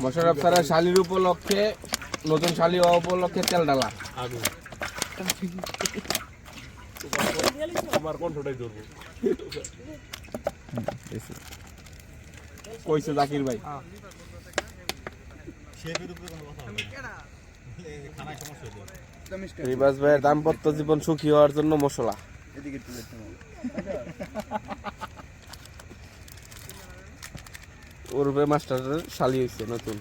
মোশাররফ স্যারের শালির উপলক্ষে নতুন শালি উপলক্ষে তেল ডালা আমার কণ্ঠটাই ধরবো কইছে জাকির ভাই রিবাস ভাইয়ের দাম্পত্য জীবন সুখী হওয়ার জন্য মশলা ওরবে মাস্টারের শালি হইছে নতুন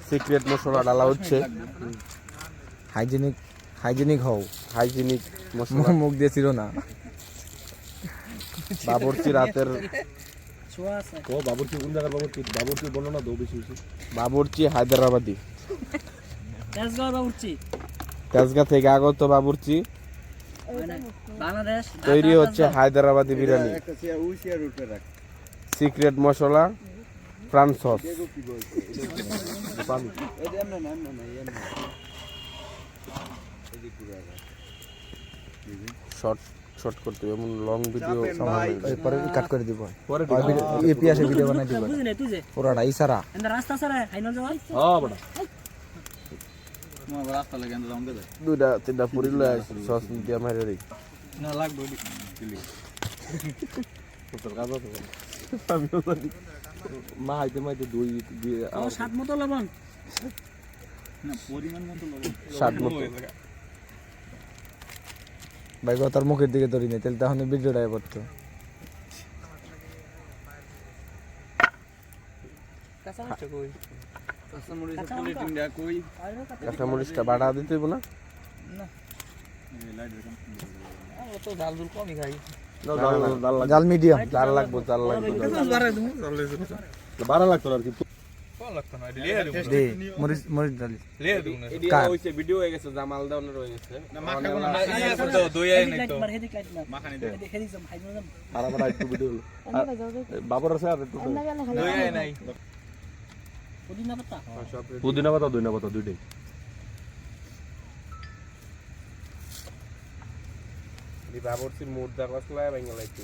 সিক্রেট মশলা ডালা হচ্ছে হাইজেনিক হও হাইজিনিক মশলা মুখ দিয়েছিল না বাবুর্চি রাতের ও বাবুর্চি কোন জায়গার বাবুর্চি বাবুর্চি বর্ণনা দাও বেশি বেশি বাবুর্চি হায়দ্রাবাদি বাবুর্চি তেজগাঁ থেকে আগত বাবুর্চি বাংলাদেশ তৈরি হচ্ছে হায়দ্রাবাদি বিরিয়ানি সিক্রেট মশলা প্রাণ সস শর্ট শর্ট করতে হবে এমন লং ভিডিও পরে কাট করে দিব পরে ইপিএস ভিডিও বানাই দিব বুঝিনে তুই যে পুরাটা ইশারা এন্ড রাস্তা সারা হাইনো যাওয়া হ্যাঁ বড় দুইটা তিনটা পুরি লয়ে আসি সস দিয়ে মারি রে না লাগবে তোর কাজ তো আমিও জানি মা আইতে মাইতে দই দিয়ে ও সাত মতো লবণ না পরিমাণ মতো লবণ স্বাদ মতো ভাই তার মুখের দিকে ধরি না তাহলে তখন ভিডিওটা করতো কাঁচা কই কাঁচামরিচ পলিটিং দা কই কাঁচামরিচটা বাড়া দিতে হইব না ও তো ডাল দুল কমই খাই জাল মিডিয়াম জাল লাগবো বাড়া লাগতো আর কি দে মরিচ মরিচ ডালি এডিয়া হইছে ভিডিও হয়ে গেছে জামাল দাওনের হয়ে গেছে না মাখা কোন না তো দই আই নাই তো হেদিক লাইট না মাখানি দে দেখে দিছম হাইনো যাম আর আমরা একটু ভিডিও বাবুর আছে আর একটু দই আই নাই পুদিনা পাতা পুদিনা পাতা দইনা পাতা দুইটাই এই বাবুর্চির মুর্দা কসলায় ভাঙা লাইতে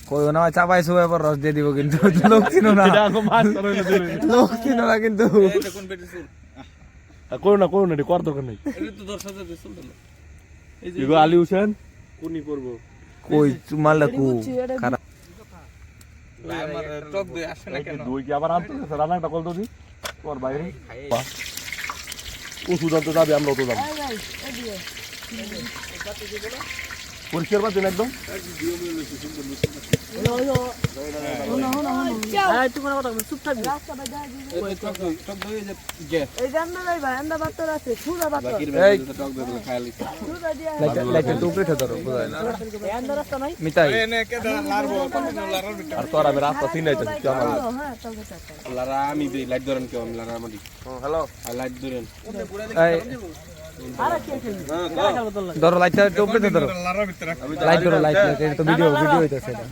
কই না চাপাইছো এবার রস দিয়ে দিব কিন্তু লোক চিনো না এটা আগো মাছ করে দিবে লোক চিনো না কিন্তু এটা কোন বেটি সুল করো না কর দরকার নাই এটা তো দর্শক যে সুল দিল এই যে ইগো আলী হোসেন কোনি করব কই চুমালটা কু খারাপ আমার টক দই আসে না কেন দই কি আবার আনতে রান্নাটা কল দি তোর বাইরে ও সুদান তো যাবে আমরা তো যাব পরিষ্কার পাচ্ছেন একদম এই তুমি কথা চুপ থাকবি টক দই যে গ্যাস এই জাননা যাই ভাই আমরা বাতর আছে সুরা বাতর এই টক দই খাইলি সুরা দিয়া লাইট টুকরে ধরো বুঝাই না এন্ড রাস্তা নাই মিতাই এনে কে লারবো লারার ভিতর আর তোর আমি রাস্তা চিনাইতে কেমন হ্যাঁ তবে চাচা লারা আমি দেই লাইট ধরেন কেউ আমি লারা আমাদি হ্যালো আর লাইট ধরেন এই আর কি আছে ধরো লাইটটা টুকরে ধরো লারার ভিতর লাইট ধরো লাইট এটা তো ভিডিও হইতাছে এটা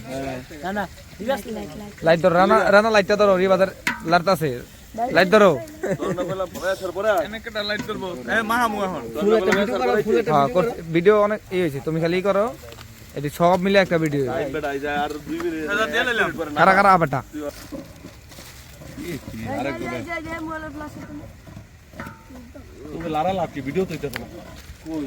না না রিভার্স লাইট লাইট ধরো রানা লাইটটা ধরো রিবাদের লারতাছে লাইট ধরো এনে কেটা লাইট করবো এ মাহামু এখন হ্যাঁ ভিডিও অনেক হয়েছে তুমি খালি করো এটি সব মিলে একটা ভিডিও কারা কারা আবারটা যাই যাই মোবাইল ফ্ল্যাশ তুমি লারা লাভ কি ভিডিও তৈতেছ না কই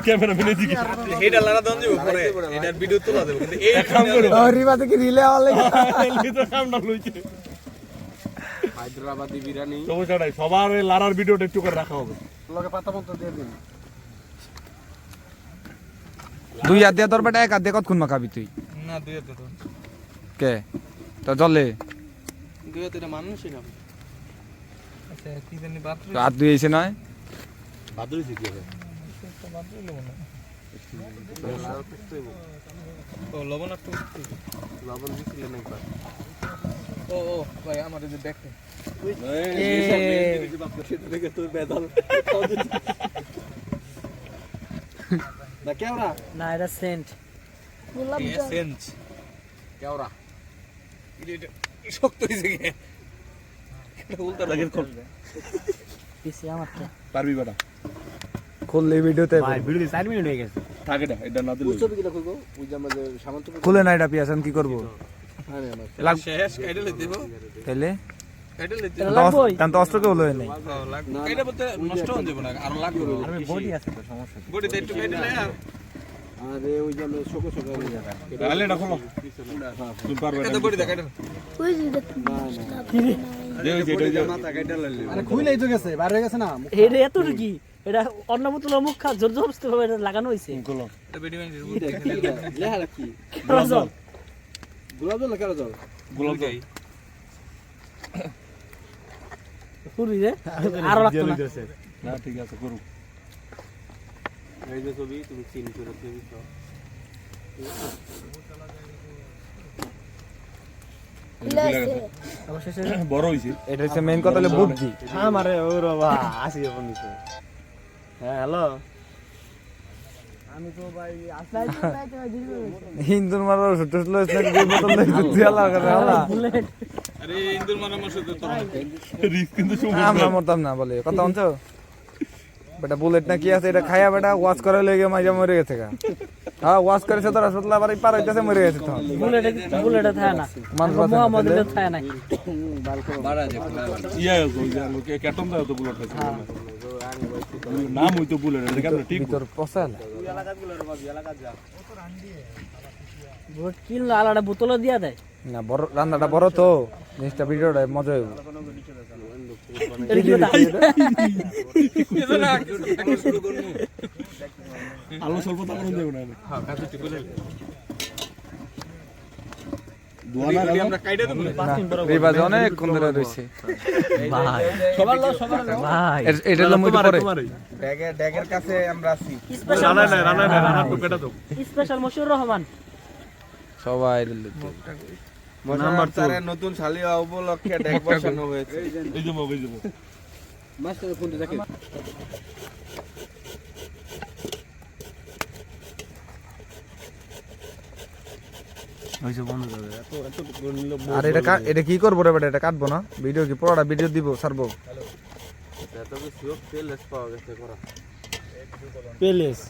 ক্যামেরা মেনে দিকে হেডা লারা দন দিব পরে এটার ভিডিও তোলা দেব কিন্তু এই কাম করো রিবাতে কি রিলে আওয়ার লাগে এই তো কামটা লইছে হায়দ্রাবাদি বিরিয়ানি সমস্যা নাই সবার এই লারার ভিডিওটা একটু করে রাখা হবে লগে পাতা মতো দিয়ে দিন দুই হাত দিয়ে তোর বেটা এক হাত দিয়ে কতক্ষণ মাখাবি তুই না দুই হাতে তো কে তো জলে দুই হাতে এটা মানুষই খাবে আচ্ছা কি জানি বাথরুম হাত ধুয়েছে নয় বাদুরি কি হবে বাথরুম লবণ ও লবণ একটু লবণ দিছিলেন একবার ও ও ভাই আমার এই যে দেখতে দেখে তুই বেদাল না কেওড়া না এটা সেন্ট গোলাপ সেন্ট কেওড়া এটা শক্ত হইছে কি পিছে আমারটা পারবি বেটা খুললে ভিডিওতে ভিডিওতে 4 মিনিট হয়ে গেছে থাকে না এটা না দিলে ছবি কিলা করবো ওই যে আমাদের সামন্ত খুলে না এটা পিয়াস আমি কি করবো লাগ শেষ কাইডে লই দিব তাইলে কাইডে লই দিব এটা লাগবই তান তো অস্ত্র কেউ লয় নাই লাগবে কাইডে বলতে নষ্ট হয়ে যাব না আরো লাগবে আমি বডি আছে তো সমস্যা বডি তে একটু কাইডে লই আর আরে ওই যে আমরা শোকো শোকো তাহলে এটা খোলো তুমি পারবে কত বডি দে কাইডে ওই যে দে ওই যে এটা মাথা কাইটা লাইলে আরে খুইলাই তো গেছে বাইরে গেছে না এটা এত কি এটা অন্য বোতল মুখ খা জোর জবরদস্তি ভাবে এটা লাগানো হইছে খোলো এটা বেডি মাইন্ড লেহা রাখি গোলাপ জল গোলাপ জল কেন জল গোলাপ যাই পুরি রে আরো লাগতো না না ঠিক আছে করু এই যে ছবি তুমি চিন করে দিছো অবশেষে বড় হইছে এটা হচ্ছে মেইন কথা হলো বুদ্ধি আমারে ও বাবা আসি ফোন দিছে হ্যাঁ হ্যালো হিন্দুর মারা ছোট ছোট স্ন্যাক দিয়ে বোতল লই বুদ্ধি আলা করে আলা বুলেট আরে ইন্দুর মানে আমার সাথে তো রিস্ক কিন্তু আমরা মরতাম না বলে কথা অঞ্চল বেটা বুলেট না কি আছে এটা খায়া বেটা ওয়াশ করে লেগে মাইজা মরে গেছে গা হ্যাঁ ওয়াশ করেছে তো হাসপাতাল আবার পার হইতাছে মরে গেছে তো বুলেট থাকে না মানুষ বাঁচে না, মোহাম্মদ তাহলে? থাকে না বাড়া যে ইয়া ওই যে কেটন দাও তো বুলেট আছে নাম হইতো বুলেট এটা কেন ঠিক ভিতর পচাল বুলেট কিনলো আলাদা বোতল দিয়া দেয় না বড় রান্নাটা বড় তো জিনিসটা ভিডিওটা মজা হইব এটা কি কথা? আলো স্বল্প তো করুন দেব না হ্যাঁ কাছে টিপে লই দোয়ানা বডি আমরা কাইডে দেব রিবাজ অনেক কোন ধরে রইছে সবার লো সবার লো ভাই এটা হলো মুই পরে ড্যাগের কাছে আমরা আছি রানা না রানা টুকেটা তো স্পেশাল মশিউর রহমান সবাই নাম্বার 4 এর নতুন শালি উপলক্ষে ড্যাগ বসানো হয়েছে এই যে মগ এই যে মাস্টারের ফোনটা দেখেন হইছে বন্ধ করে এত এত আর এটা কি করবো রে বেটা এটা কাটবো না ভিডিও কি পুরোটা ভিডিও দিব ছাড়বো এত কিছু তেল পাওয়া গেছে করা পেলেস